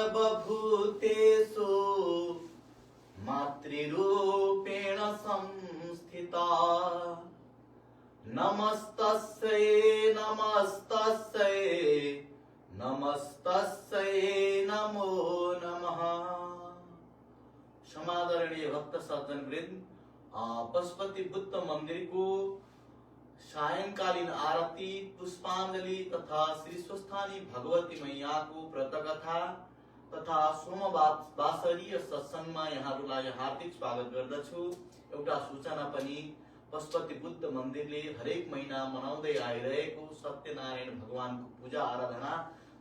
सर्वभूतेषु मातृरूपेण संस्थिता। नमस्तस्यै नमस्तस्यै नमस्तस्यै नमो नमः। समादरणीय भक्त सज्जन वृन्द, पशुपति बुद्ध मंदिर को सायंकालीन आरती, पुष्पांजलि तथा श्री स्वस्थानी भगवती मैया को व्रतकथा तथा सोमवासरीय सत्संगमा यहाँहरूलाई हार्दिक स्वागत गर्दछु। एउटा सूचना पनि, पशुपति बुद्ध मन्दिरले हरेक महिना मनाउँदै आइरहेको सत्यनारायण भगवानको पूजा आराधना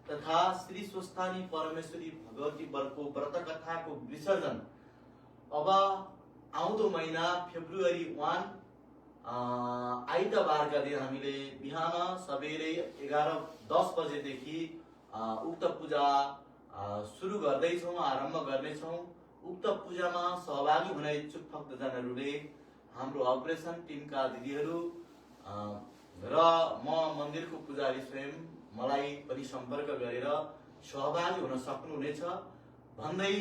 तथा श्री स्वस्थानी परमेश्वरी भगवती बरको व्रतकथाको विसर्जन अब आउँदो महिना फेब्रुअरी 1 आइतबारका दिन हामीले बिहान सबेरै 11:10 बजेदेखि उक्त पूजा सुरु गर्दैछौँ, आरम्भ गर्नेछौँ। उक्त पूजामा सहभागी हुन इच्छुक भक्तजनहरूले हाम्रो अपरेसन टिमका दिदीहरू र म मन्दिरको पुजारी स्वयं मलाई पनि सम्पर्क गरेर सहभागी हुन सक्नुहुनेछ भन्दै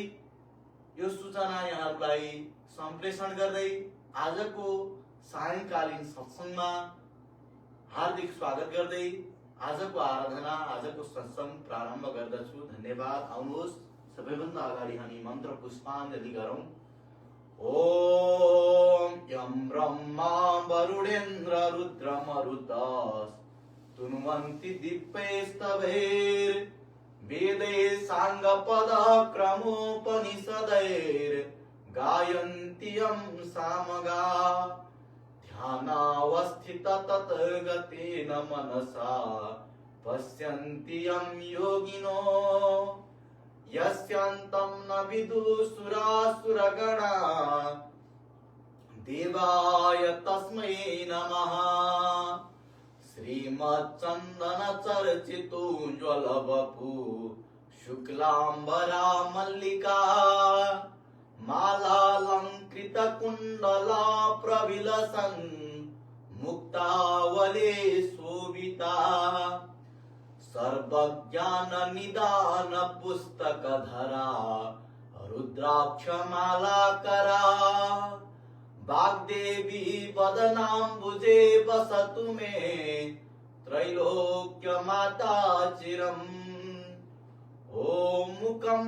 यो सूचना यहाँहरूलाई सम्प्रेषण गर्दै आजको सायंकालीन सत्संगमा हार्दिक स्वागत गर्दै आजको आराधना, आजको सत्संग प्रारम्भ गर्दछु। धन्यवाद। आउनुहोस् सबैभन्दा अगाडि हामी मन्त्र पुष्पाञ्जलि गरौँ। ओम यम ब्रह्मा वरुणेन्द्र रुद्रमरुतस् तुन्वन्ति दिव्यैस्तवैर् वेदै साङ्गपद क्रमोपनिषदैर् गायन्ति यं सामगा ध्यानावस्थित ततगतेन मनसा पश्यन्ति यं योगिनो यस्यान्तं न विदुसुरासुरगणा देवाय तस्मै नमः। श्रीमच्चन्दन चर्चितोज्ज्वलवपु शुक्लाम्बरा मल्लिका मालालंकृत कुंडला प्रविलसन् मुक्तावले शोभिता सर्वज्ञान निदान पुस्तकधरा रुद्राक्षमालाकरा वाग्देवी वदनाम्बुजे वसतु मे त्रैलोक्यमाता चिरम्। ओम मुखं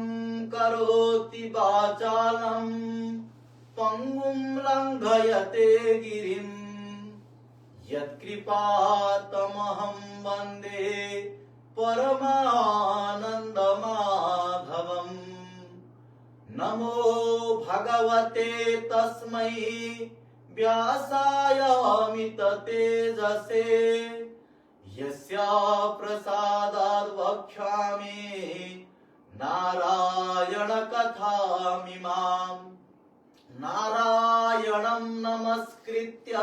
करोति वाचालं पंगुं लंघयते गिरिं यत्कृपातमहं वन्दे परमानन्दमाधवम्। नमो भगवते तस्मै व्यासाय अमिततेजसे यस्या प्रसादात् वक्ष्यामि नारायण कथामिमाम्। नारायणं नमस्कृत्य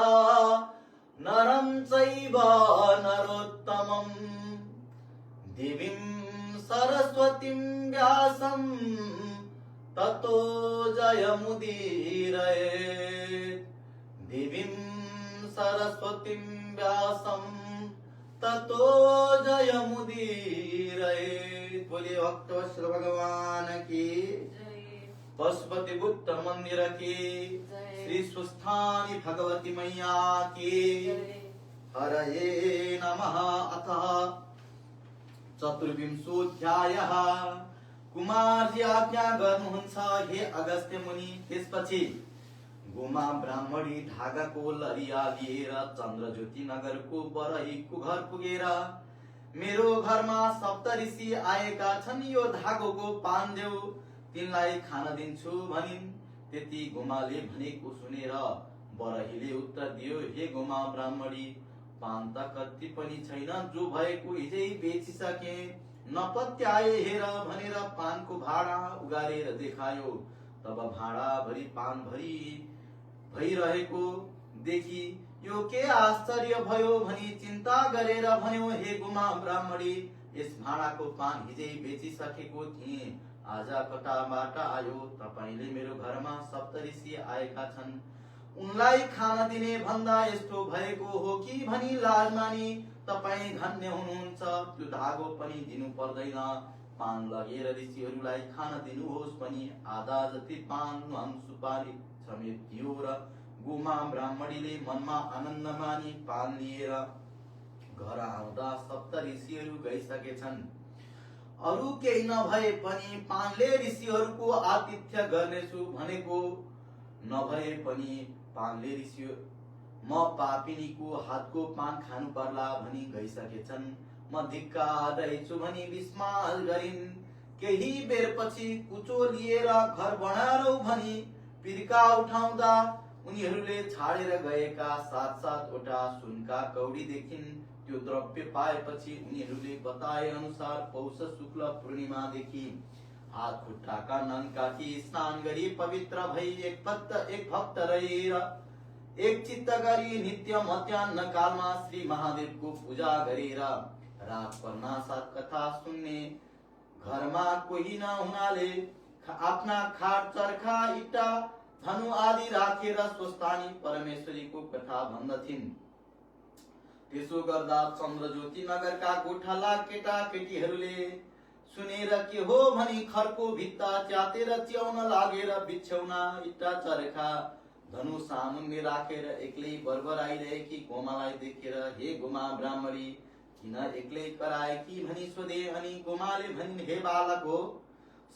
नरं चैव नरोत्तमं देवीं सरस्वतीं व्यासं ततो जयमुदीरयेत्। देवीं सरस्वतीं व्यासं ततो जयमुदीरयेत्। बोलिए भक्तवत्सल भगवान की, पशुपति बुद्ध मंदिर की, श्री स्वस्थानी भगवती मैया की। हरये नमः। अथ चतुर्विंशोऽध्यायः। कुमारजी आज्ञा गर्नुहुन्छ हे अगस्त्य मुनि। त्यसपछि गोमा ब्राह्मणी धागाको लरिया लिएर चन्द्रज्योति नगरको बरहीको घर पुगेर मेरो घरमा सप्तऋषि आएका छन्, यो धागोको पान देऊ, तिनलाई खान दिन्छु भनिन्। त्यति गोमाले भनेको सुनेर बरहीले उत्तर दियो, हे गोमा ब्राह्मणी, पान त कति पनि छैन, जो भएको हिजै बेचिसके, नपत्याए हेर भनेर पानको भाडा उगारेर देखायो। तब भाडा भरी पान भरी भइरहेको देखि यो के आश्चर्य भयो भनी चिन्ता गरेर भन्यो, हे गोमा ब्राह्मणी, यस भाडाको पान हिजै बेचिसकेको थिएँ, आज कताबाट आयो? तपाईले मेरो घरमा सप्तऋषि आएका छन्, उनलाई खान दिने भन्दा यस्तो भएको हो कि भनी लाज मानी तपाई धन्य हुनुहुन्छ। त्यो धागो पनि दिनु पर्दैन, पान लगेर ऋषिहरूलाई खान दिनुहोस् भनी आधा जति पान नुन सुपारी समेत दियो र गोमा ब्राह्मणीले मनमा आनन्द मानी पान लिएर घर आउँदा सप्त ऋषिहरू गइसकेछन्। अरू केही नभए पनि पानले ऋषिहरूको आतिथ्य गर्नेछु भनेको नभए पनि पानले ऋषि म पापिनीको हातको पान खानु पर्ला भनी गइसकेछन्। म धिक्कादैछु भनी विस्माल गरिन्। केही बेरपछि कुचो लिएर घर बढारौ भनी पिर्का उठाउँदा उनीहरूले छाडेर गएका 7-7वटा सुनका कौडी देखिन्। त्यो द्रव्य पाएपछि उनीहरूले बताए अनुसार पौष शुक्ल पूर्णिमादेखि हात खुट्टाका नङ काटी स्नान गरी पवित्र भई एक भक्त रहेर एक चित्त गरी नित्य मध्याह्न कालमा श्री महादेवको पूजा गरेर रात पर्नासाथ कथा सुन्ने। घरमा कोही नहुनाले आफ्ना खाट चर्खा इट्टा धनु आदि राखेर स्वस्थानी परमेश्वरीको कथा भन्दथिन्। त्यसो गर्दा चन्द्रज्योति नगरका गोठाला केटाकेटीहरूले सुनेर के हो भनी खरको भित्ता च्यातेर च्याउन लागेर बिछ्यौना इट्टा चर्खा धनु सामुन्ने राखेर एक्लै बरबराइरहेकी गोमालाई देखेर हे गोमा ब्राह्मणी किन एक्लै कराएकी भनी सोधे। अनि गोमाले भनिन् हे बालक हो,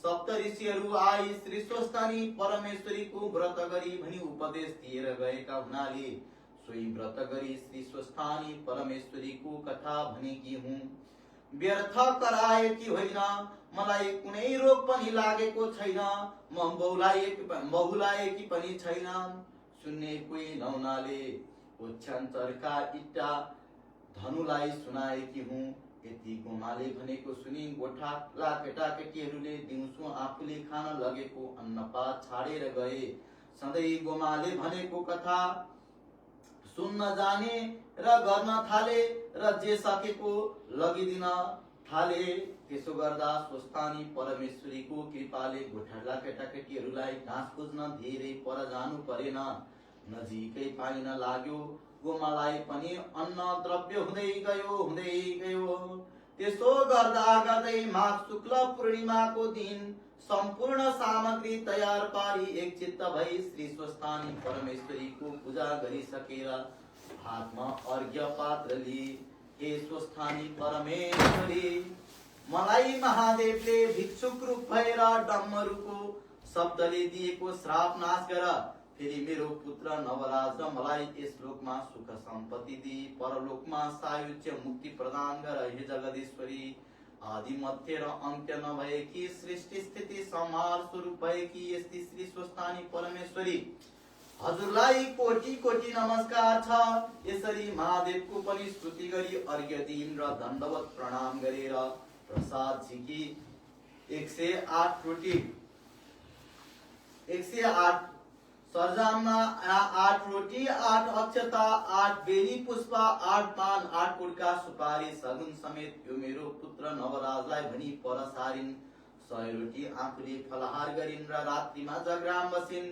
सप्त ऋषिहरू आई श्री स्वस्थानी परमेश्वरीको व्रत गरी भनी उपदेश दिएर गएका हुनाले सोही व्रत गरी श्री स्वस्थानी परमेश्वरीको कथा भनेकी हुँ। व्यर्थ कराएकी होइन, मलाई कुनै रोग पनि लागेको छैन, म बहुलाएकी पनि छैन। सुन्ने कोही नहुनाले ओछ्यान चर्का इट्टा धनुलाई सुनाएकी हुँ। यति गोमाले भनेको सुनि गोठाला केटाकेटीहरूले दिउँसो आफूले खान लगेको अन्नपात छाडेर गए। सधैँ गोमाले भनेको कथा सुन्न जाने र गर्न थाले र जे सकेको लगिदिन थाले। त्यसो गर्दा स्वस्थानी परमेश्वरीको कृपाले गोठाला केटाकेटीहरूलाई घाँस खोज्न धेरै पर जानु परेन। नजिकै पाइन लाग्यो। गोमालाई पनि अन्न द्रव्य हुँदै गयो। त्यसो गर्दा गर्दै माघ शुक्ल पूर्णिमाको दिन सम्पूर्ण सामग्री तयार पारी एक चित्त भई श्री स्वस्थानी परमेश्वरीको पूजा गरिसकेर हातमा अर्घ्य पात्र लिए। हे स्वस्थानी परमेश्वरी, मलाई महादेवले भिक्षुक रूप भएर डम्मरुको शब्दले दिएको श्राप नाश गर। फेरि मेरो पुत्र नवराज र मलाई यस लोकमा सुख सम्पत्ति दिई परलोकमा सायुज्य मुक्ति प्रदान गर। हे जगदीश्वरी, आदि मध्य र अन्त्य नभएकी सृष्टि स्थिति संहार स्वरूप भएकी यस्ती श्री स्वस्थानी परमेश्वरी, हजुरलाई कोटि कोटि नमस्कार छ। यसरी महादेवको पनि स्तुति गरी अर्घ्य दिइन् र दण्डवत प्रणाम गरेर प्रसाद झिकी 108 रोटी 108 सरजाममा 8 रोटी 8 अक्षता 8 बेली पुष्प 8 पान 8 कुडका सुपारी सगुन समेत यो मेरो पुत्र नवराजलाई भनी पर सारिन्। 100 रोटी आफूले फलाहार गरिन् र रात्रिमा जागराम बसिन्।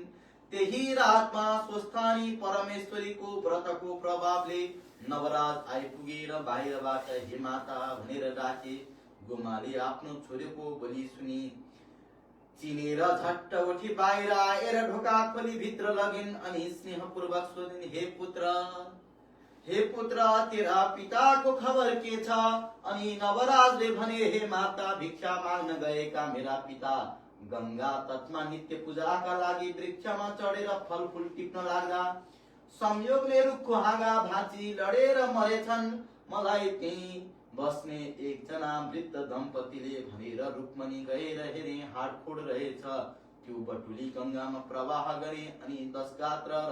त्यही रातमा स्वस्थानी परमेश्वरीको व्रतको प्रभावले नवराज आइपुगेर बाहिरबाट हे माता भनेर डाके। गोमाले आफ्नो छोरीको बोली सुनि चिनेर झट्ट उठी बाहिर आएर ढोका खोली भित्र लगिन्। अनि स्नेहपूर्वक सोधिन् हे पुत्र तेरा पिताको खबर के छ? अनि नवराजले भने हे माता, भिक्षा माग्न गएका मेरा पिता गंगा तटमा नित्य पूजाका लागि वृक्षमा चढेर फलफुल टिप्न लाग्दा संयोगले रुखको हाँगा भाँची लडेर मरेछन्। मलाई त्यही बस्ने एकजना वृद्ध दम्पतिले भनेर रुक्मणी गएर हेरे हाडफोड रहेछ। त्यो बटुली गंगामा प्रवाह गरे अनि 10 गात्र र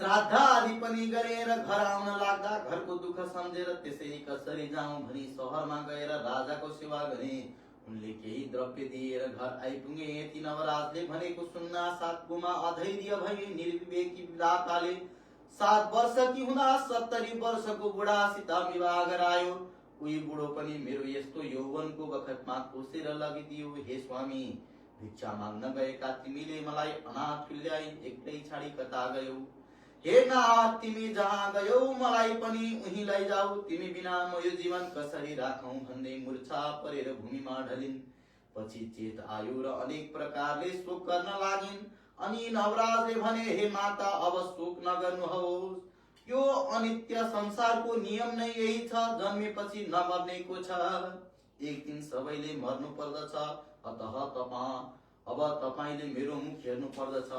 श्राद्ध आदि पनि गरेर घर आउन लाग्दा घरको दुःख सम्झेर त्यसै कसरी जाउँ भनी शहरमा गएर राजाको सेवा गरे। उनले केही द्रव्य दिएर घर आइपुगे। यति नवराजले भनेको सुन्ना सातकोमा अधैर्य भई निर्विवेकी विधाताले 7 वर्षकी हुँदा 70 वर्षको बुढासित विवाह गरायो। उही बुढो पनि मेरो यस्तो यौवनको बखतमा कोसेर लगिदियो। हे स्वामी, भिक्षा माग्न गएका तिमीले मलाई अनाथ तुल्याई एक्लै छाडी कता गयौ? हे नाथ तिमी जहाँ गयौ मलाई पनि उही लैजाऊ, तिमी बिना म यो जीवन कसरी राखौं भन्दै मूर्छा परेर भूमिमा ढलिन्। पछि चेत आयो र अनेक प्रकारले शोक गर्न लागिन्। अनि नवराजले भने, हे माता अब शोक नगर्नुहोस्, यो अनित्य संसारको नियम नै यही छ, जन्मेपछि नमर्नेको छ, एक दिन सबैले मर्नु पर्दछ। अतः अब तपाईले मेरो मुख हेर्नु पर्दछ,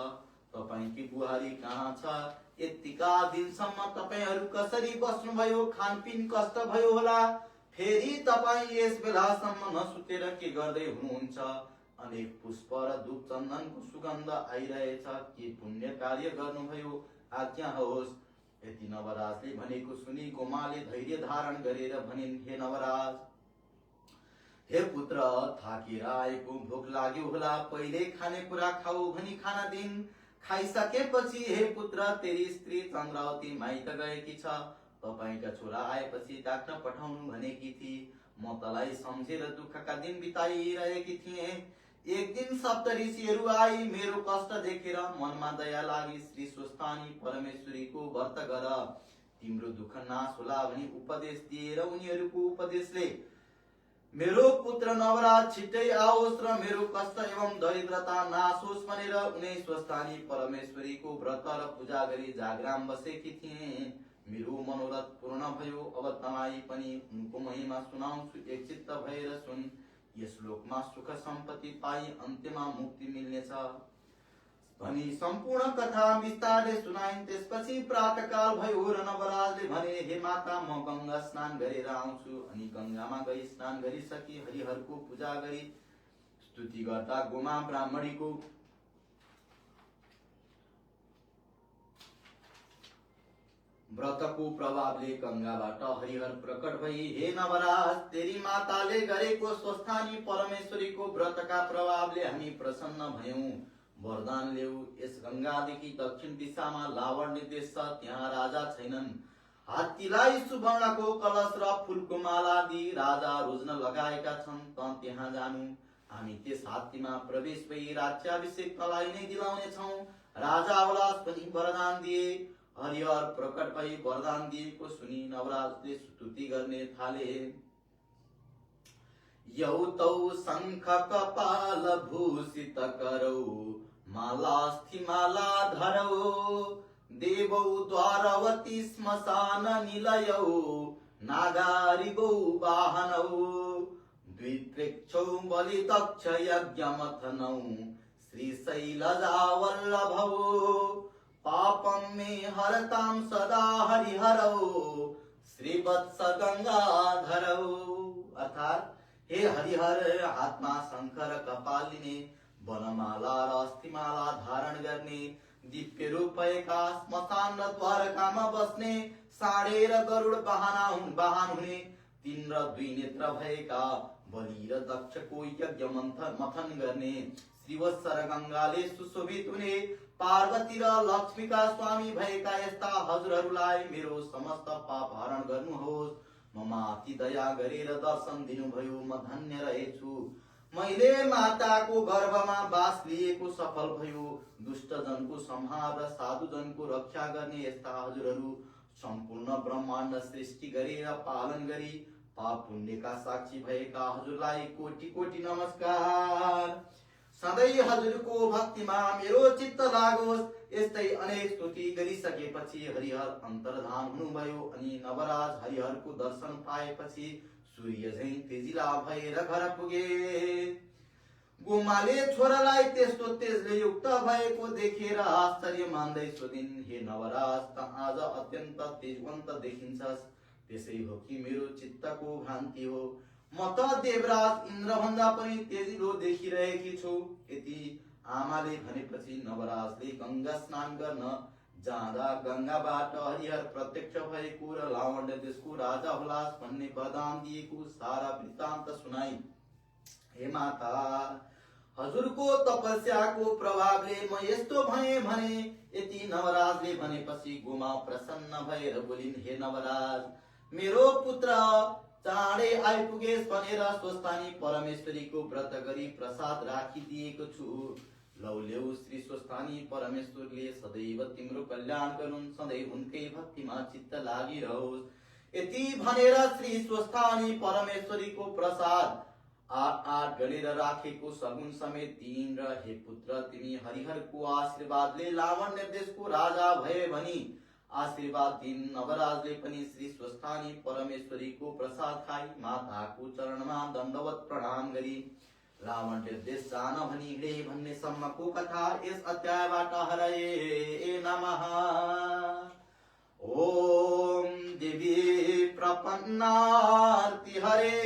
तपाईकी बुहारी कहाँ छ? यतिका दिनसम्म तपाईहरू कसरी बस्नुभयो? खानपिन कष्ट भयो होला, फेरि तपाईं यस बेलासम्म नसुतेर के गर्दै हुनुहुन्छ? अनेक पुष्प र धूप चन्दनको सुगन्ध आइरहेछ, के पुण्य कार्य गर्नुभयो? आज्ञा होस्। यति नवराजले भनेको सुनि गोमाले धैर्य धारण गरेर भनिन्, हे नवराज, हे पुत्र, थाकेर आएको भोक लाग्यो होला, पहिले खानेकुरा खाऊ भनी खाना दिन्। खाइसकेपछि हे पुत्र, तेरी स्त्री चन्द्रावती माइत गएकी छ, तपाईका छोरा आएपछि डाक्न पठाउनु भनेकी थिए। म तलाई सम्झेर दुःखका दिन बिताइरहेकी थिएँ। एक दिन सप्तऋषिहरू आई, मेरो कष्ट देखेर मनमा दया लागि श्री स्वस्थानी परमेश्वरीको व्रत गर, तिम्रो दुःख नाश होला भनी उपदेश दिएर उनीहरूको उपदेशले मेरो पुत्र नवराज छिट्टै आओस् र मेरो कष्ट एवं दरिद्रता नाश होस् भनेर उनी स्वस्थानी परमेश्वरीको व्रत र पूजा गरी जागराम बसेकी थिए। मेरो मनोरथ पूर्ण भयो। अब तपाईं पनि उनको महिमा सुनाउँछु, एकचित्त भएर सुन। यस लोकमा सुख सम्पत्ति पाई अन्त्यमा मुक्ति मिल्नेछ भनी सम्पूर्ण कथा विस्तारले सुनाइन्। त्यसपछि प्रातःकाल भयो र नवराजले भने, हे माता, म गंगा स्नान गरेर आउँछु। अनि गंगामा गई स्नान गरिसकी हरिहरको पूजा गरी स्तुति गर्दा गोमा ब्राह्मणीको व्रतको प्रभावले गंगाबाट हरिहर प्रकट भई, हे नवराज, तेरी माताले गरेको स्वस्थानी परमेश्वरीको व्रतका प्रभावले हामी प्रसन्न भयौं। वरदान ल्याऊ। यस गंगादेखि दक्षिण दिशामा लावण्य देश छ, त्यहाँ राजा छैनन्। हात्तीलाई सुवर्णको कलश र फूलको माला दिई राजा रोज्न लगाएका छन्, त त्यहाँ जानु। हामी त्यस हात्तीमा प्रवेश भई राज्याभिषेक तलाई नै दिलाउने छौं। राजा अवलास पनि वरदान दिए। हरिहर प्रकट भई वरदान दिएको सुनि नवराजले स्तुति गर्ने थाले। यौतौ शंख कपाल भूषित करौ, मालास्थि माला धरौ, देवौ द्वारवती श्मशान निलयौ, नागारिगौ वाहनौ, द्वित्रिक्षौ बलिदक्ष यज्ञमथनौ, श्रीशैलजा वल्लभौ, पापं मे हरतां सदा हरिहरौ, श्रीवत्स गंगाधरौ। अर्थात, हे हरिहर, हातमा शंख र कपाल लिने, वनमाला र अस्थिमाला धारण गर्ने, दिव्य रूप भएका, श्मशान र द्वारकामा बस्ने, साँडे र गरुड वाहन हुने, 3 र 2 नेत्र भएका, बलि र दक्षको यज्ञ मथन गर्ने, श्रीवत्स र गंगाले सुशोभित हुने, पार्वती र लक्ष्मीका स्वामी भएका यस्ता हजुरहरूलाई मेरो समस्त पाप हरण गर्नुहोस्। ममाथि दया गरेर दर्शन दिनुभयो, म धन्य रहेछु। मैले माताको गर्भमा बास लिएको सफल भयो। दुष्ट जनको संहार र साधु जनको रक्षा गर्ने यस्ता हजुरहरू सम्पूर्ण ब्रह्माण्ड सृष्टि गरेर पालन गरी पाप पुण्यका साक्षी भएका हजुरलाई कोटि कोटि नमस्कार। सधैँ हजुरको भक्तिमा मेरो चित्त लागोस्। यस्तै अनेक स्तुति गरिसकेपछि हरिहर अन्तर्धान हुनुभयो। अनि नवराज हरिहरको दर्शन पाएपछि सूर्य झैं तेजिला भएर घर पुगे। गोमाले छोरालाई त्यस्तो तेजले युक्त भएको देखेर आश्चर्य मान्दै सोधिन्, हे नवराज, त आज अत्यन्त तेजवन्त देखिन्छस्, त्यसै हो कि मेरो चित्तको भ्रान्ति हो? म त देवराज इन्द्र भन्दा पनि तेजिलो देखिरहेकी छु। यति आमाले भनेपछि नवराजले गंगा स्नान गर्न जाँदा गंगाबाट हरिहर प्रत्यक्ष भएको र लावण्य देशको राजा हुलास भन्ने वरदान दिएको सारा वृत्तान्त सुनाई। हे माता, हजुरको तपस्याको प्रभावले म यस्तो भएँ भने। यति नवराजले भनेपछि गोमा प्रसन्न भएर बोलिन्, हे नवराज, मेरो पुत्र चाँडै आइपुगेस् भनेर स्वस्थानी परमेश्वरीको व्रत गरी प्रसाद राखिदिएको छु। लौल्यौ श्री स्वस्थानी परमेश्वरले सदैव तिम्रो कल्याण गरून् सधैँ उनकै भक्तिमा चित्त लागिरहोस्। यति भनेर श्री स्वस्थानी परमेश्वरीको प्रसाद आठ गरेर राखेको सगुन समेत दिइन् र हे पुत्र तिमी हरिहरको आशीर्वादले लावण्य देशको राजा भए भनी आशीर्वाद दिइन्। नवराजले पनि श्री स्वस्थानी परमेश्वरीको प्रसाद खाई माताको चरणमा दण्डवत प्रणाम गरी लावण्य देश जान भनी हिँडे भन्ने सम्मको कथा यस अध्यायबाट हरये नमः। ओम देवी प्रपन्नार्ति हरे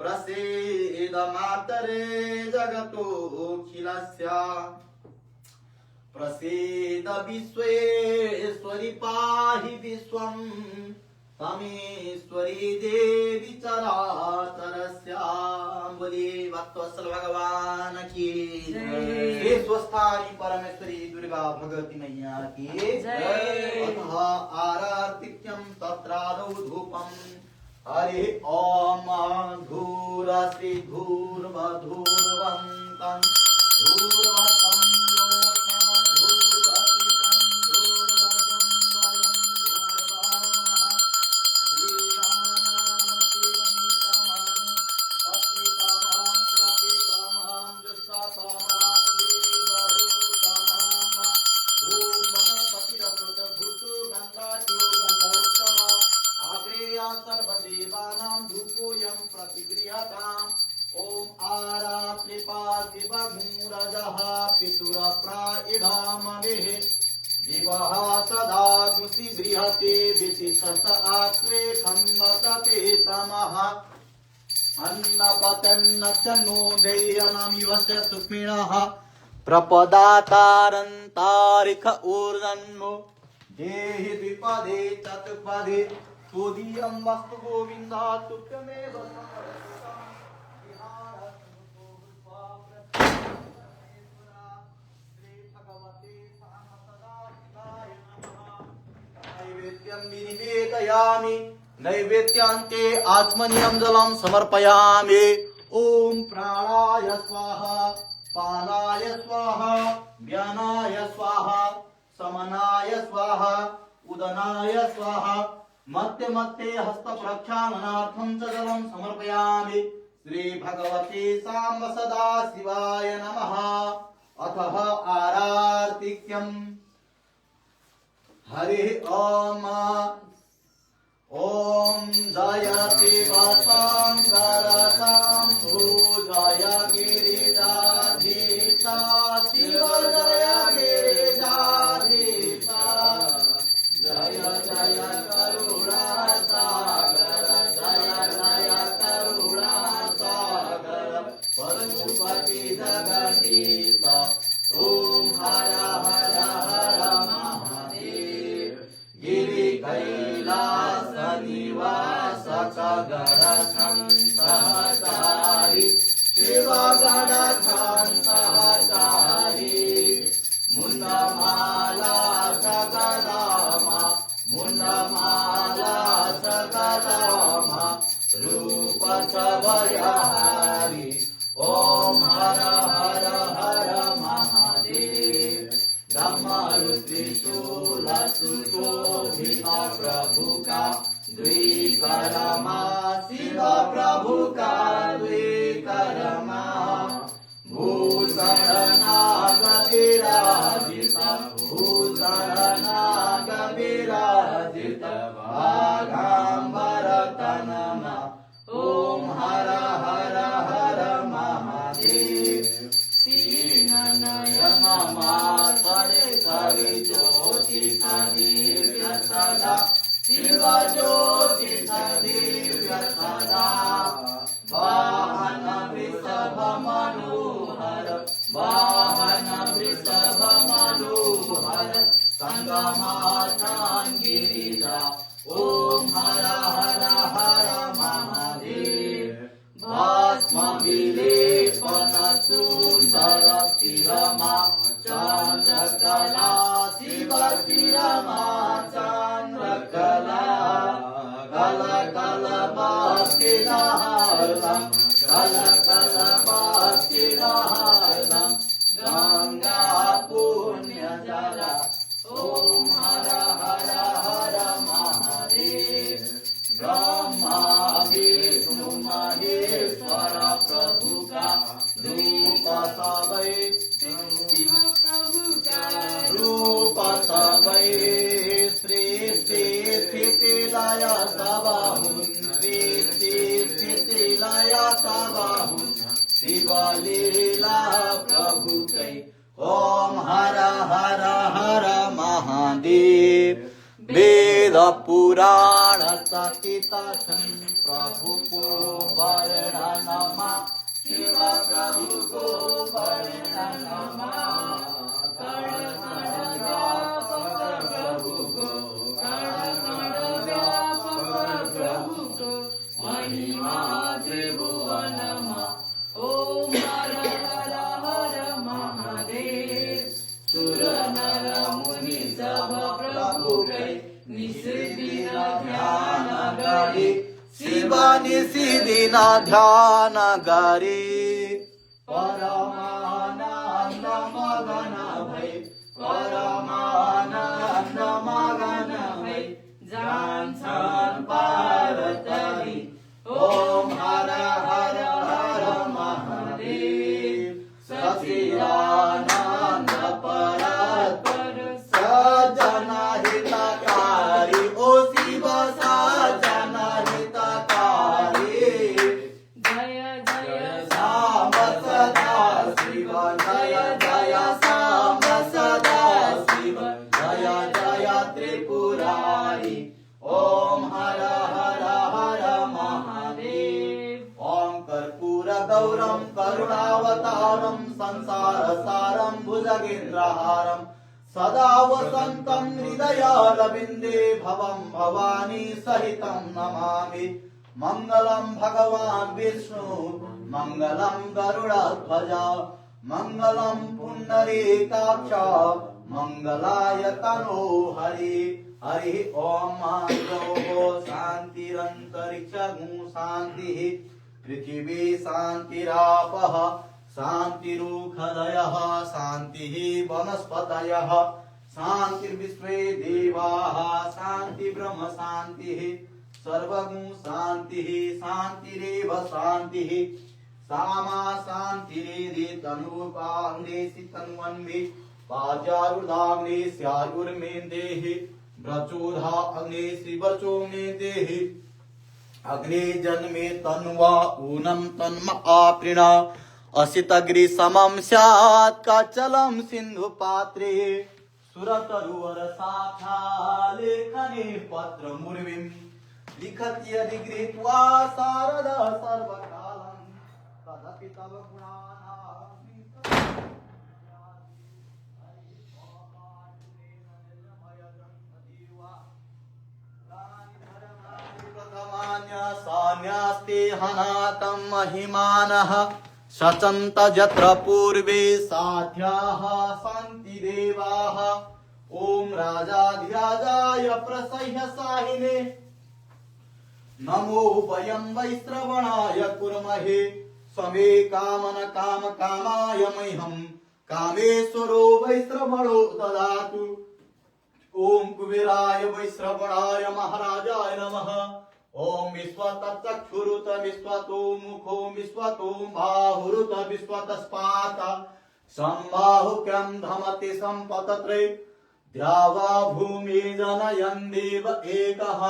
प्रसीद मातरे जगतोऽखिलस्य प्रसीद विश्वेश्वरि पाहि विश्वं तमेश्वरी देवी चराचरस्य। बोलिए भक्तवत्सल भगवान की जय। स्वस्थानी परमेश्वरी दुर्गा भगवती मैया की जय। अतः आरतिक्यं तत्रादौ धूपं हरि ओम धूर श्री धूर्वधूर्वन्तं धूर्वतं प्रपदातारन्तारिक ऊर्धन्नो देहि द्विपदे चतुपदे तोदीयं वस्तु गोविन्दा तुभ्यमेव निवेदयामि नैवेद्यान्ते आत्मनियं जलं समर्पयामि। ओम प्राणाय स्वाहा पानाय स्वाहा व्यानाय स्वाहा समनाय स्वाहा उदनाय स्वाहा मत्ते मत्ते हस्त प्रक्षालनार्थं च जलं समर्पयामि। श्री भगवते साम्ब सदा शिवाय नमः। अतः आरार्तिक्यं हरि ओम ओम जय शिवशङ्करशं जय गिरिजाधीशा शिव जय गिरिजाधीशा जय जय करुणासागर जय जय करुणासागर परशुपति जगदीश ओम हर हर हर महादेव गिरि कैलास निवास गण संसहचारी शिव गण संसहचारी मुंडमाला जगदामा मुंडमाला जगदामा रूप भयहारी ओम हर हर हर महादेव धम्मरुत्रिशूल सुशोभित प्रभु का द्विकरमा शिव प्रभु का द्विकरमा भूषण नाग विराजित भूषण नाग विराजित भागाम्बर तनमा ओम हर हर हर महादेव तीन नयन मातरे कवि ज्योति दिव्य सदा शिव ज्योति दिव्य सदा वाहन वृषभ मनोहर वाहन वृषभ मनोहर संगमाथान गिरिजा ओम हर हर हर महादेव भस्म विलेपन सुंदर शिरमा चंद्रकला शिव शिरमा चंद्रकला कला कलकलबाष्पिनहारं कलकलबाष्पिनहारं गंगा पुण्यजला ओम हर हर हर महादेव ब्रह्मा विष्णु महेश्वर प्रभु का रूप सबै शिव प्रभु का रूप सबै सृष्टि स्थिति लय सबहुन सृष्टि स्थिति लय सबहुन शिव लीला प्रभु कै ओम हर हर हर महादेव वेद पुराण सकित प्रभु को वर्णनमा शिव प्रभु को वर्णनमा कण कण व्यापक प्रभु को कण कण व्यापक प्रभु को महिमा त्रिभुवनमा ओम हर हर हर महादेव सुर नर मुनि सब प्रभु कै निषिदिन ध्यान गरी शिव निषिदिन ध्यान गरी परमानंद मगन भई परमानंद मगन भई जान्छन् पार्वती ओम हर हर हर महादेव सच्चिदानंद परात्पर सज्जन हितकारी ओ शिव सज्जन हितकारी जय जय साम सदा शिव जय जय साम सदा शिव जय जय त्रिपुरारी ओम हर हर हर महादेव ओम कर्पूर गौरम करुणावतारम संसार सारम भुजगेन्द्रहारम सदा वसन्तं हृदयारविन्दे भवं भवानी सहितं नमामि मंगलम भगवान विष्णु मंगलम गरुड़ध्वज मंगलम पुंडरीकाक्ष मंगलाय तनो हरि हरि ओम मानवो शांतिरंतरिक्षगु शांति पृथिवी शांतिरापः शांतिरुखदयः शांतिः वनस्पतयः शांतिर्विश्वे देवाः शांति ब्रह्म शांतिः सर्वगु शांतिः शांतिरेव शांतिः सामा शांतिरेधि तनुपाग्नेसि तन्वन्मे पाजारुदाग्ने स्यायुर्मेन्देहि व्रचोधा अग्नेसि वचो मे देहि अग्ने जन्मे तन्वा ऊनम तन्म आपृण असितग्रि समं स्यात् काचलं सिन्धु पात्रे सुरतरुवर शाखा लेखने पत्र मुर्विं लिखति यदि गृहीत्वा शारदा सर्वकालं तदपि तव सान्यास्ते हनातं महिमानः सचन्त यत्र पूर्वे साध्याः सन्ति देवाः ओम राजाधिराजाय प्रसह्य साहिने नमो वयं वैश्रवणाय कुर्महे समे कामन काम कामाय मह्यं कामेश्वरो वैश्रवणो ददातु ओम कुबेराय वैश्रवणाय महाराजाय नमः ओम विश्वतचक्षुरुत विश्वतो मुखो विश्वतो बाहुरुत विश्वतस्पात संबाहुक्यं धमति संपतत्रे द्यावा भूमि जनयन् देव एकः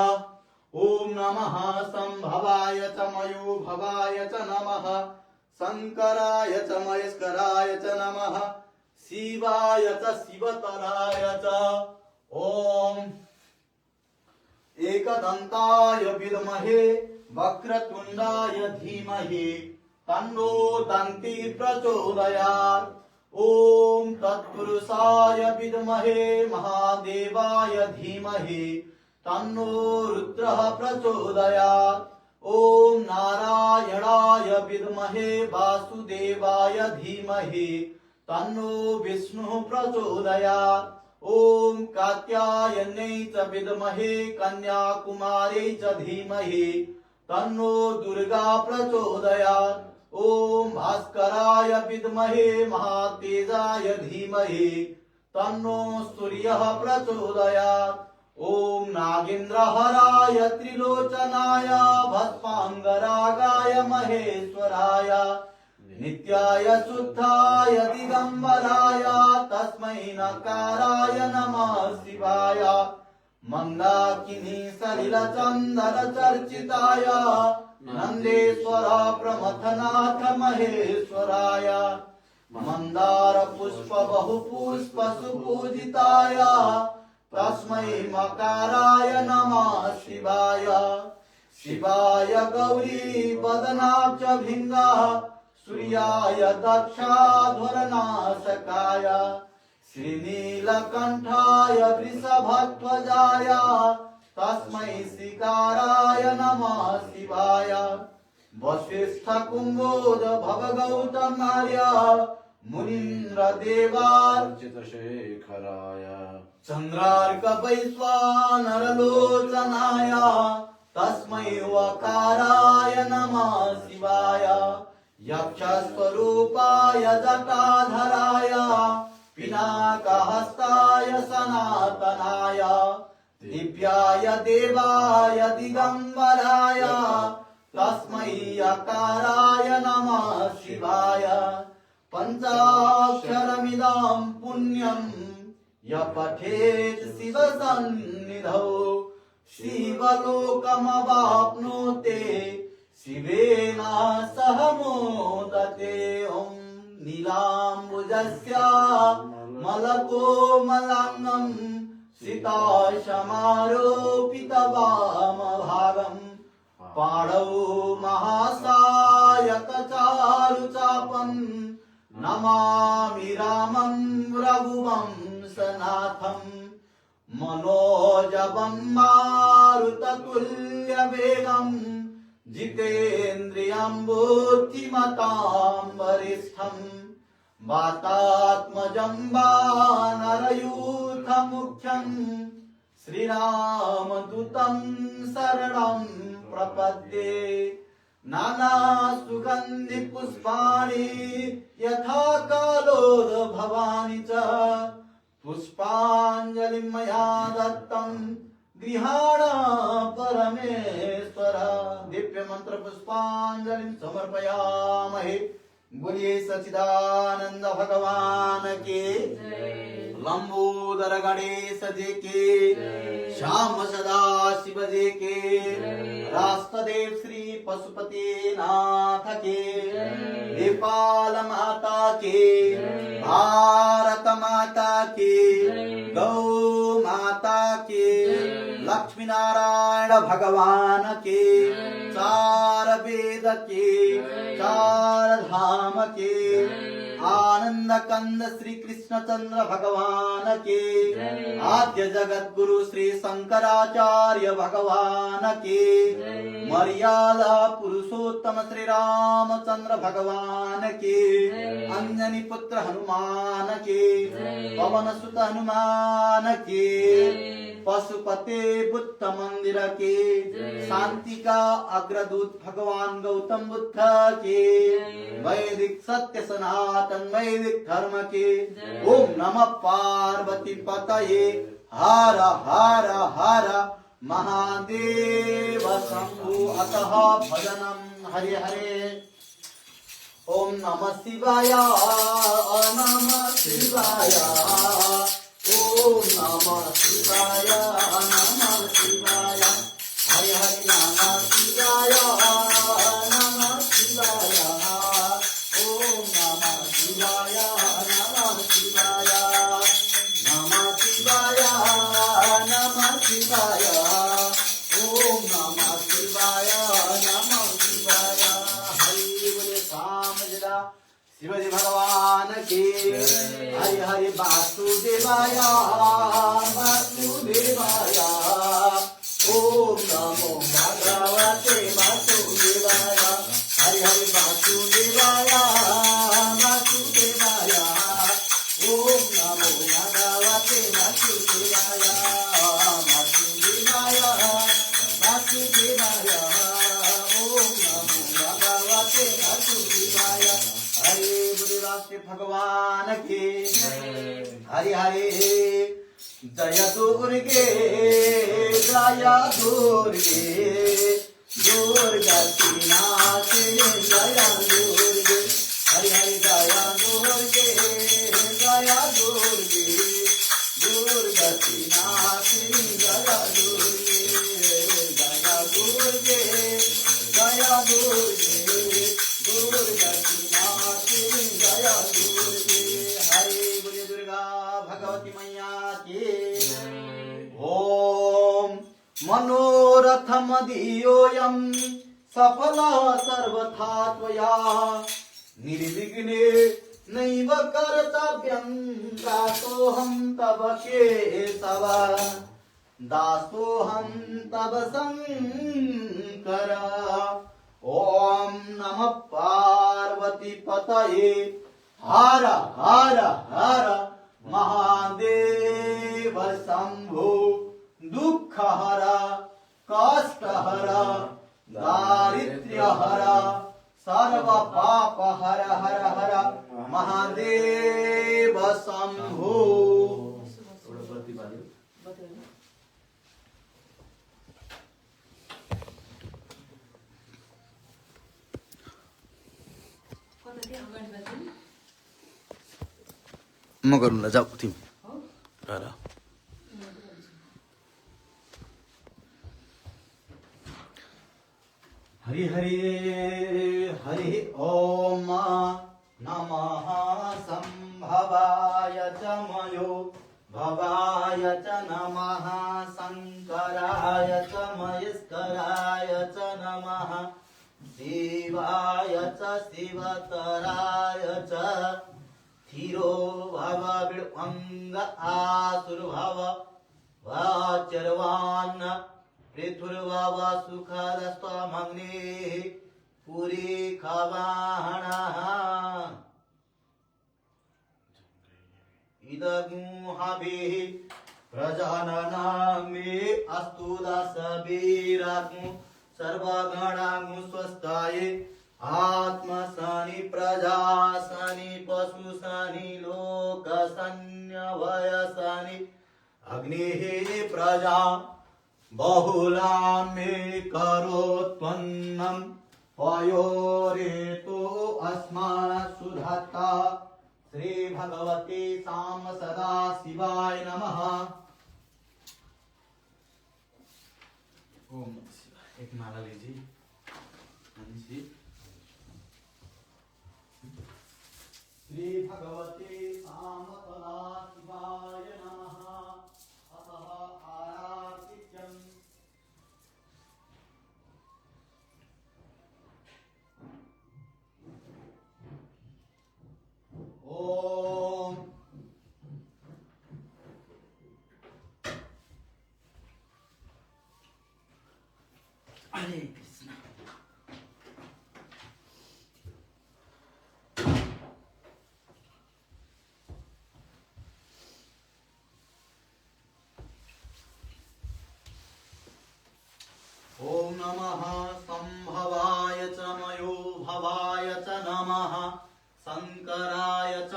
ओम नमः संभवाय च मयो भवाय च नमः शंकराय च महेश्वराय च नमः शिवाय च शिवतराय च ओम एकदन्ताय विद्महे वक्रतुण्डाय धीमहि तन्नो दन्ती प्रचोदयात् ओम तत्पुरुषाय विद्महे महादेवाय धीमहि तन्नो रुद्रः प्रचोदयात् ओम नारायणाय विद्महे वासुदेवाय धीमहि तन्नो विष्णुः प्रचोदयात् ओम कात्यायनै च विद्महे कन्याकुमारी च धीमहि तन्नो दुर्गा प्रचोदयात्। ओम भास्कराय विद्महे महातेजाय धीमहि तन्नो सूर्यः प्रचोदयात्। ओम नागेन्द्रहराय त्रिलोचनाय भस्मांगरागाय महेश्वराय नित्याय शुद्धाय दिगंबराय तस्मै नकाराय नमः शिवाय। मंदाकिनी सलिलचंदन चर्चिताय नंदेश्वर प्रमथनाथ महेश्वराय मंदार पुष्प बहुपुष्प सुपूजिताय तस्मै मकाराय नमः शिवाय। शिवाय गौरी वदनाच भिंगा सूर्याय दक्षाध्वरनाशकाय श्रीनीलकंठाय वृषभध्वजाय तस्मै शिकाराय नमः शिवाय। वसिष्ठ कुंभोज भवगौतमार्य मुनीन्द्र देवार्चित शेखराय चंद्रार्क वैश्वानरलोचनाय तस्मै वकाराय नमः शिवाय। यक्षस्वरूपाय जटाधराय पिनाकहस्ताय सनातनाय दिव्याय देवाय दिगंबराय तस्मै यकाराय नमः शिवाय। पंचाक्षरमिदं पुण्यं य पठेत् शिवसन्निधौ शिवलोकमवाप्नोते शिवेन सह मोदते। ओम नीलाम्बुजस्य मलकोमलांगं सीताशमारोपितवामभागं पाणौ महासायकचारुचापं नमामि रामं रघुवंशनाथं। मनोजवं मारुततुल्यवेगं जितेन्द्रियं बुद्धिमतां वरिष्ठं वातात्मजं वानरयूथमुख्यं श्रीरामदूतं शरणं प्रपद्ये। नानासुगन्धिपुष्पाणि यथा कालोद्भवानि च पुष्पाञ्जलिं मया दत्तं गृहाण परमेश्वर। दिव्य मंत्र पुष्पांजलि समर्पयामहे। बोलिए सच्चिदानंद भगवान के लंबोदर गणेश जी के श्याम सदा शिव जी के राष्ट्रदेव श्री पशुपति नाथ के नेपाल माता के भारत माता के गौ माता के लक्ष्मी नारायण भगवान के चार वेद के चार धाम के आनंद कंद श्री कृष्ण चंद्र भगवान के आद्य जगत गुरु श्री शंकराचार्य भगवान के मर्यादा पुरुषोत्तम श्री रामचंद्र भगवान के अंजनी पुत्र हनुमान के पवन सुत हनुमान के पशुपते बुद्ध मंदिर के शांति का अग्रदूत भगवान गौतम बुद्ध के वैदिक सत्य सनातन वैदिक धर्म के ओम नमः पार्वती पतये हर हर हर महादेव शंभु। अतः भजनम हरे हरे। ओम नमः शिवाय नमः शिवाय ओम नमः शिवाय नमः शिवाय हरे हरे नमः शिवाय नमः शिवाय ओम नमः शिवाय नमः शिवाय नमः शिवाय नमः शिवाय ओम नमः शिवाय नमः शिवाय। हरि बोले श्याम जिला शिवजी भगवान के हरि हरि वासुदेवाय वासुदेवाय ओम नमो भगवते वासुदेवाय हरि हरि वासुदेवाय वासुदेवाय ओम नमो भगवते तेरा शिवाय। हरे बोले वासुदेव भगवान की हरे हरे। जय दुर्गे जय दुर्गे दुर्गा नाशिनी जय दुर्गे। हरे हरे जय दुर्गे जय दुर्गे दुर्गा नाशिनी जय दुर्गे। जय दुर्गे जय दुर्गे दुर्गा नाशिनी जय दुर्गे। हरे बोले दुर्गा भगवती मैया की। ओम मनोरथमदीयोऽयं सफलः सर्वथा त्वया। निर्विघ्ने नैव कर्तव्यं दासोऽहं तव केशव। दासोऽहं तव शङ्कर। ॐ नमः पार्वती पतये। हर हर हर महादेव शंभो। दुःख हर कष्ट हर दारिद्र्य हर सर्व पाप हर हर हर महादेव शंभो। म गरौँला जाऊ तिमी र। हरि हरि हरि ओम नमः संभवाय च मयो भवाय च नमः। शंकराय च महेश्वराय च नमः। शिवाय च शिवतराय च। धीरो भव विड्वंग आसुर्भव वाचर्वान् पृथुर्भव सुखदस्त्वमग्निः पुरी खवाहणः। इदगुहाभिः प्रजननं मे अस्तु दशवीराग्नु सर्वगणाग्नु स्वस्ताये। आत्मसनि प्रजासनि पशुसनि लोकसन्यवयसनि अग्निः प्रजा बहुलां मे करोत्पन्नं पयोरेतो अस्मात् सुधाता। श्री भगवती साम सदा शिवाय नमः। ओम नमः शिवाय। एक माला लीजिए। श्री भगवती साम सदा शिवाय नमः। अतः आराधित्यम्। ओम हरे कृष्ण। ओम नमः संभवाय च मयो भवाय च नमः। शंकराय च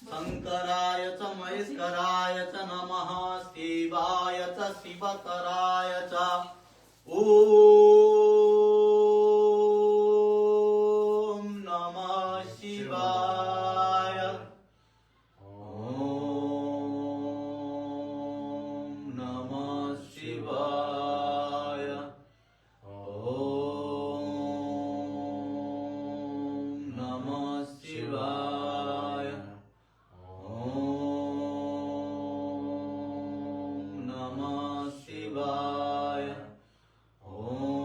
शंकराय च महेश्वराय च नमः। शिवाय च शिवतराय च। ओम नमः शिवाय। ओम नमः शिवाय। ओम नमः शिवाय। ओम नमः शिवाय। ओम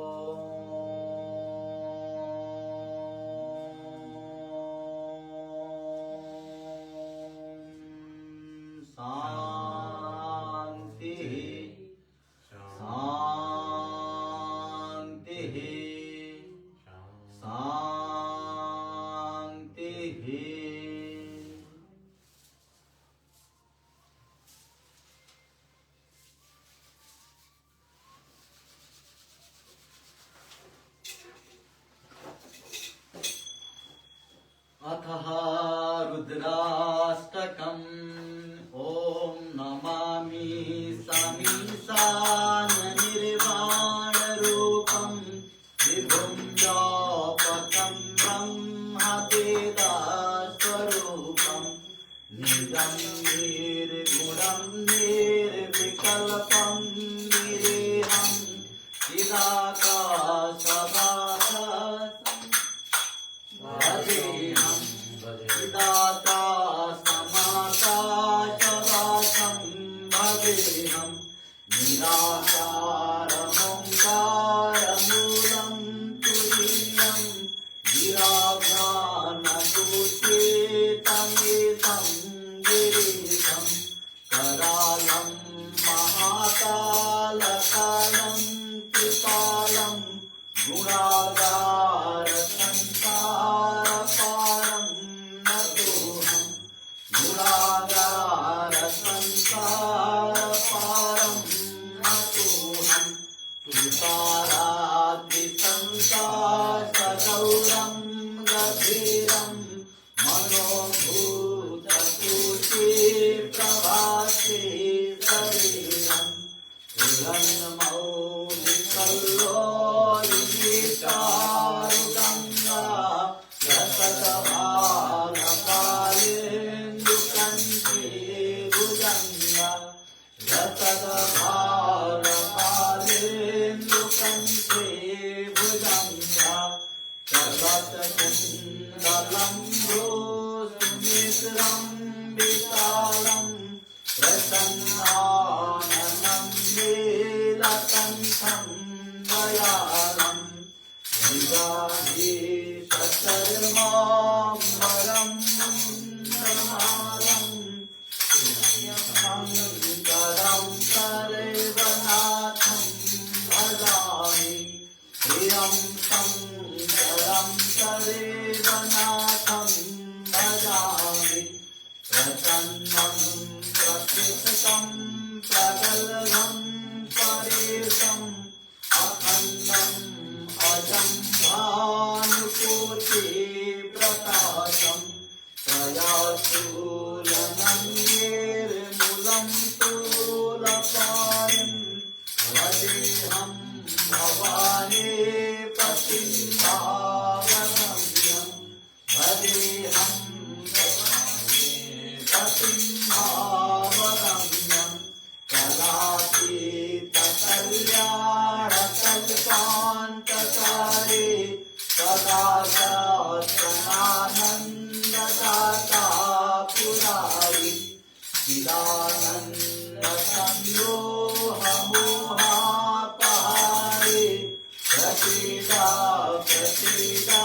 निराकाशवासं भजेऽहं चिदाकाशमाकाशवासं भजेऽहं निराकारमोङ्कारमूलं तुरीयं गिराघ्रानभूषितमेतं गिरीशं करालं महाकालकालं कृपालं गुणागारसंसारपारं नतोऽहं गुणागारसंसारपारं नतोऽहं तुषाराद्रिसंसारगौरं गभीरं मनोभूतकोशे प्रभासे शरीरं हिरण्मौलिकल्लोलितारुगङ्गा रसदभारकालेन्दुकण्ठे भुजङ्गा रसदभारकालेन्दुकण्ठे भुजङ्गा सर्वतकुण्डलम्बो सुमित्रं विशालं प्रसन्नाननं नीलकण्ठं दयालं विवाहेशर्माम्बरं मुण्डमालं शङ्करं सरेवनाथं भजामि प्रियं शङ्करं सरेवनाथं भजामि प्रसन्नं प्रकृतं प्रगल्भं परेशम् अखण्डम् अजं भानुकोटि प्रकाशं प्रयाशूलनन्येर्मूलं स्थूलपाणिं भजेऽहं भवानी पतिं भावगम्यं भजेऽहं पतिं भावगम्यं कलातीतकल्याणकल्पान्तकारे सदा सत्समानन्ददाता पुरारि चिदानन्दसंयोहमोहापहारे प्रसीदा प्रसीदा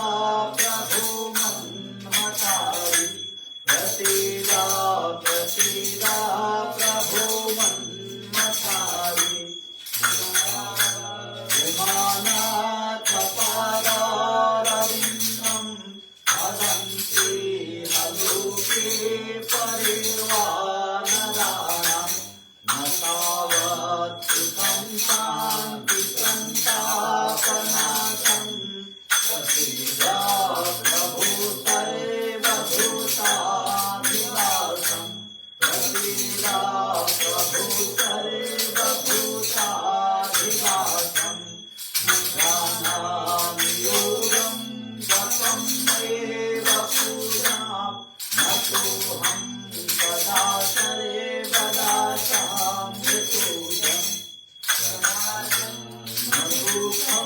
प्रभो मन्मतारि प्रसीदा प्रसीदा प्रभो मन्मतारि विमानाथपादारविन्दं हरन्ति हलोके परिवानराणां न तावत् सुखं शान्तिसन्तापनाशं प्रसीदा प्रभो सर्वभूताधिवासं प्रसीदा प्रभो सर्वभूताधिवासं ध्यानामि योगं जपं एव पूजां नतोऽहं सदा सर्वदासामृतोऽयं दुःखौ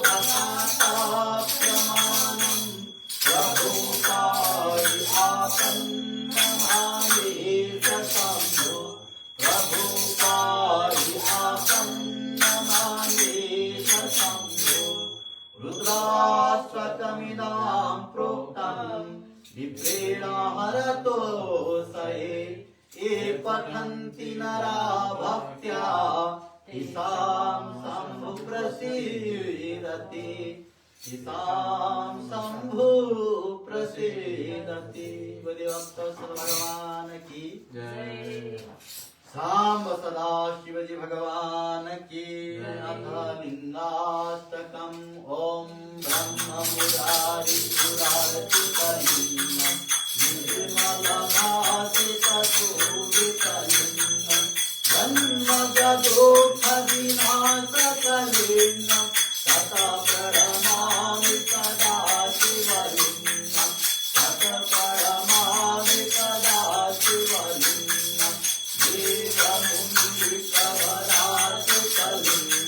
भक्ताप्यमानं प्रभो पाहि आपन्नमामेश शम्भो प्रभो पाहि आपन्नमामेश शम्भो रुद्राष्टकमिदां प्रोक्तं विप्रेण हरतो सये ये पठन्ति नरा भक्त्या तेषां शम्भु प्रसीदति तेषां शम्भु प्रसीदति। भक्त भगवान की जय। सांब सदा शिवजी भगवान की। अथ लिंगाष्टकम् ओम ब्रह्म मुरारी सुरार्चितलिंगम् निर्मलभासितशोभितलिंगम् जन्मजदोषविनाशकलिंगम् तथा प्रणमामि सदा शिवलिंगम् तथा प्रणमामि सदा शिवलिंगम् देवमुनिप्रवरार्चितलिंगम्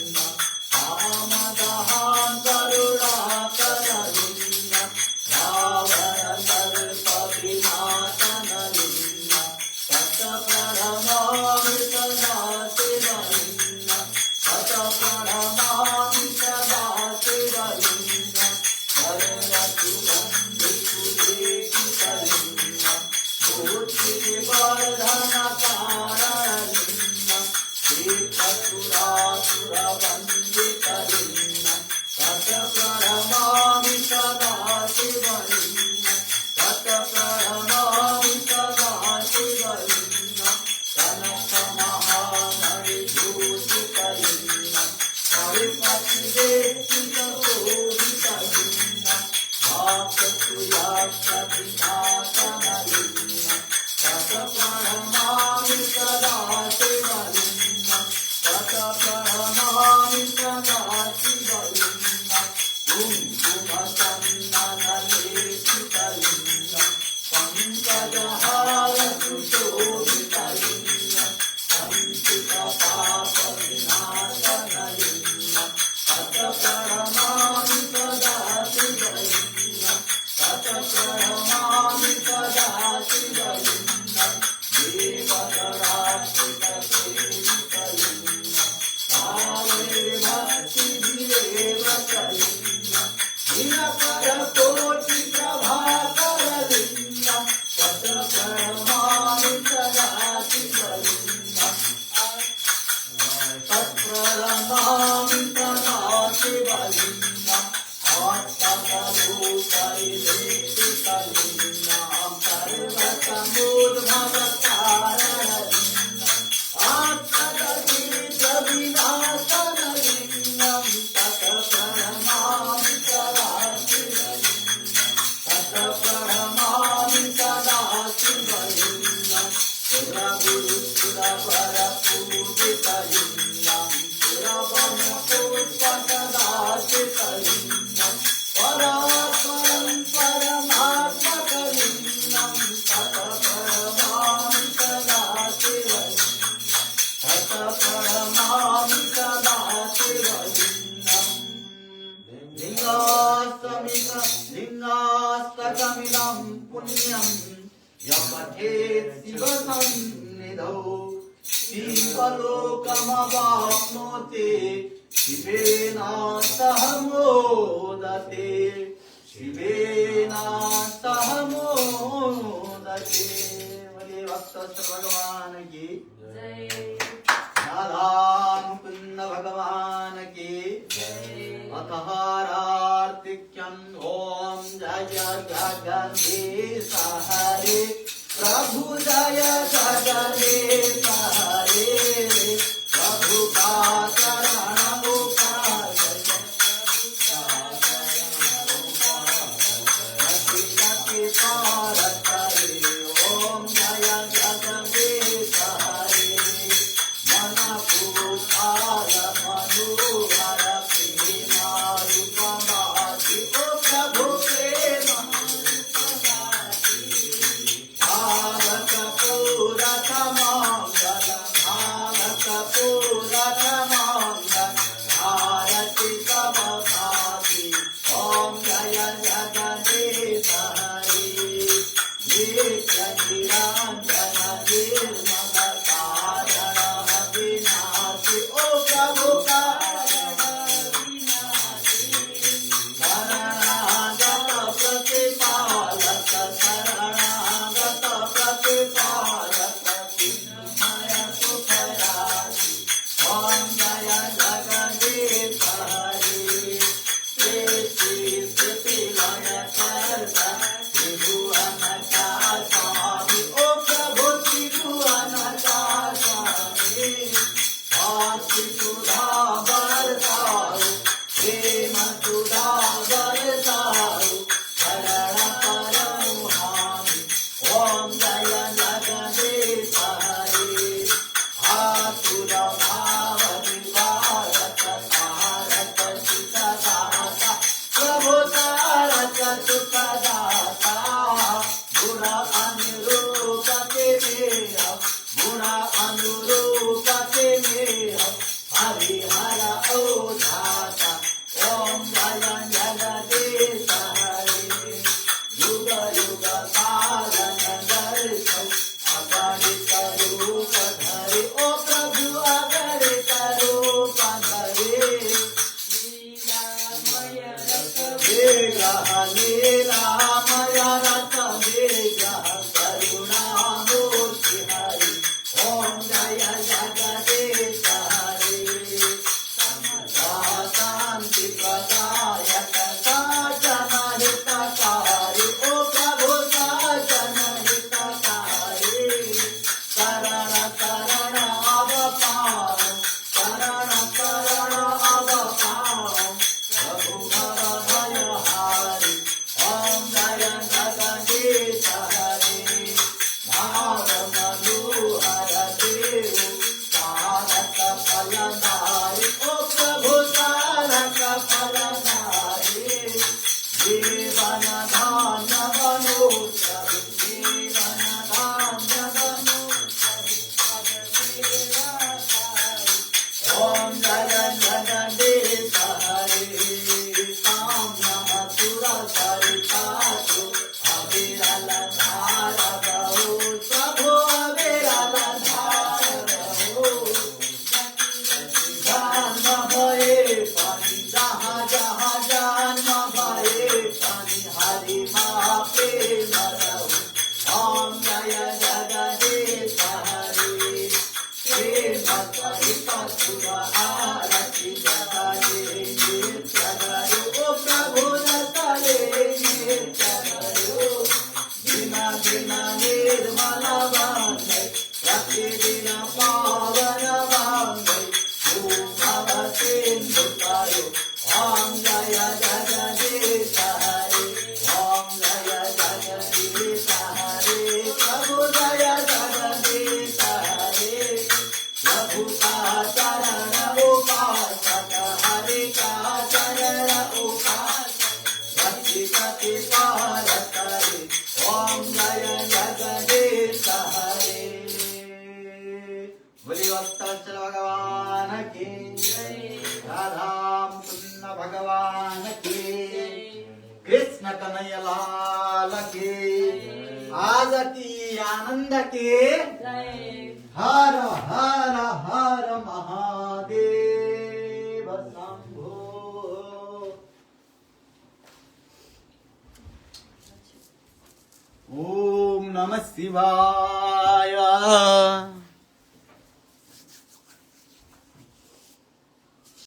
लिंगास्तकमिदं पुण्यं यमठेत् शिवसन्निधौ शिवलोकमवाप्नोति शिवेन सह मोदते शिवेन सह मोदते। बोले भक्त भगवान की जय। राधा मुकुंद भगवान की जय। अतहारार्तिक्यं ओम जय जगदीश हरे प्रभु जय जगदीश हरे प्रभु का चरण Come on. वत्सल भगवान की राधा मुकुंद भगवान की कृष्ण कन्हैया लाल की आजती आनंद की हर हर हर महादेव शंभो। ओम नमः शिवाय।